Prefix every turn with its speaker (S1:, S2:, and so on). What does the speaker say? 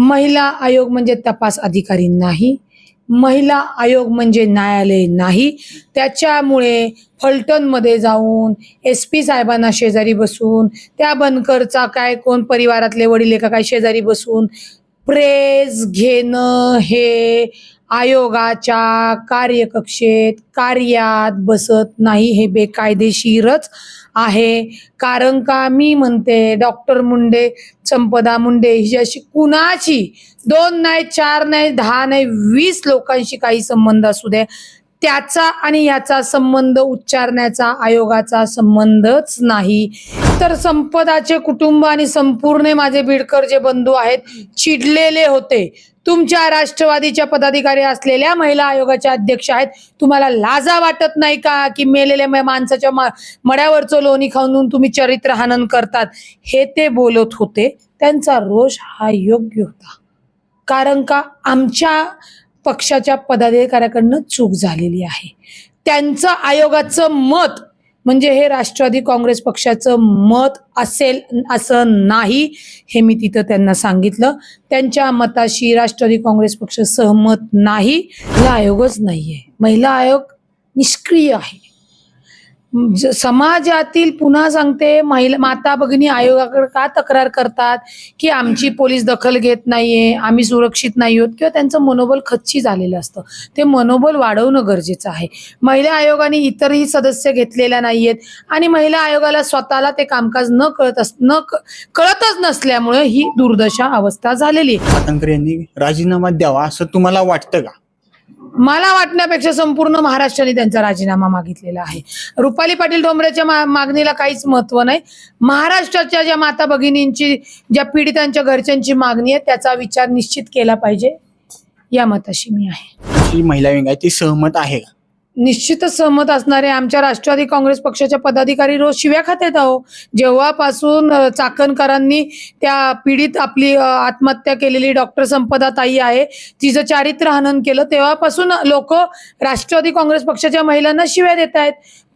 S1: महिला आयोग म्हणजे तपास अधिकारी नाही, महिला आयोग म्हणजे न्यायालय नाही. त्याच्यामुळे फलटणमध्ये जाऊन SP साहेबांना शेजारी बसून, त्या बनकरचा काय कोण परिवारातले वडील का काय शेजारी बसून प्रेस घेणं हे आयोगाच्या कार्यकक्षेत कार्यात बसत नाही, हे बेकायदेशीरच आहे. कारण का मी म्हणते डॉक्टर मुंडे, संपदा मुंडे ही अशी कुणाची 2 नाही 4 नाही 10 नाही 20 लोकांशी काही संबंध असू दे, त्याचा आणि याचा संबंध उच्चारण्याचा आयोगाचा संबंधच नाही. तर संपदाचे कुटुंब आणि संपूर्ण माझे बीडकर जे बंधू आहेत चिडलेले होते. तुमच्या राष्ट्रवादीच्या पदाधिकारी असलेल्या महिला आयोगाच्या अध्यक्ष आहेत, तुम्हाला लाजा वाटत नाही का की मेलेल्या माणसाच्या मड्यावरचं लोणी खाऊन तुम्ही चरित्रहनन करतात, हे ते बोलत होते. त्यांचा रोष हा योग्य होता. कारण का आमच्या पक्षाच्या पदाधिकाऱ्याकडनं चूक झालेली आहे. त्यांचं आयोगाचं मत म्हणजे हे राष्ट्रवादी काँग्रेस पक्षाचं मत असेल असं नाही, हे मी तिथं त्यांना सांगितलं. त्यांच्या मताशी राष्ट्रवादी काँग्रेस पक्ष सहमत नाही. महिला आयोगच नाहीये, महिला आयोग निष्क्रिय आहे. समाजातील पुन्हा सांगते महिला माता भगिनी आयोगाकडे का तक्रार करतात की आमची पोलीस दखल घेत नाहीये, आम्ही सुरक्षित नाही आहोत, किंवा त्यांचं मनोबल खच्ची झालेलं असतं. ते मनोबल वाढवणं गरजेचं आहे. महिला आयोगाने इतरही सदस्य घेतलेल्या नाहीयेत आणि महिला आयोगाला स्वतःला ते कामकाज कळतच नसल्यामुळे ही दुर्दशा अवस्था झालेली आहे.
S2: मातंगकर यांनी राजीनामा द्यावा असं तुम्हाला वाटतं का?
S1: मला वाटण्यापेक्षा संपूर्ण महाराष्ट्राने त्यांचा राजीनामा मागितलेला आहे. रुपाली पाटील ठोंबरेच्या मागणीला काहीच महत्व नाही. महाराष्ट्राच्या ज्या माता भगिनींची, ज्या पीडितांच्या घरच्यांची मागणी आहे त्याचा विचार निश्चित केला पाहिजे, या मताशी मी आहे.
S2: ही महिला विंग आहे ती सहमत आहे का?
S1: निश्चितच सहमत असणारे. आमच्या राष्ट्रवादी काँग्रेस पक्षाच्या पदाधिकारी रोज शिव्या खात्यात आहो. जेव्हापासून चाकणकरांनी त्या पीडित आपली आत्महत्या केलेली डॉक्टर संपदा ताई आहे तिचं चारित्र्य हनन केलं, तेव्हापासून लोक राष्ट्रवादी काँग्रेस पक्षाच्या महिलांना शिव्या देत आहेत.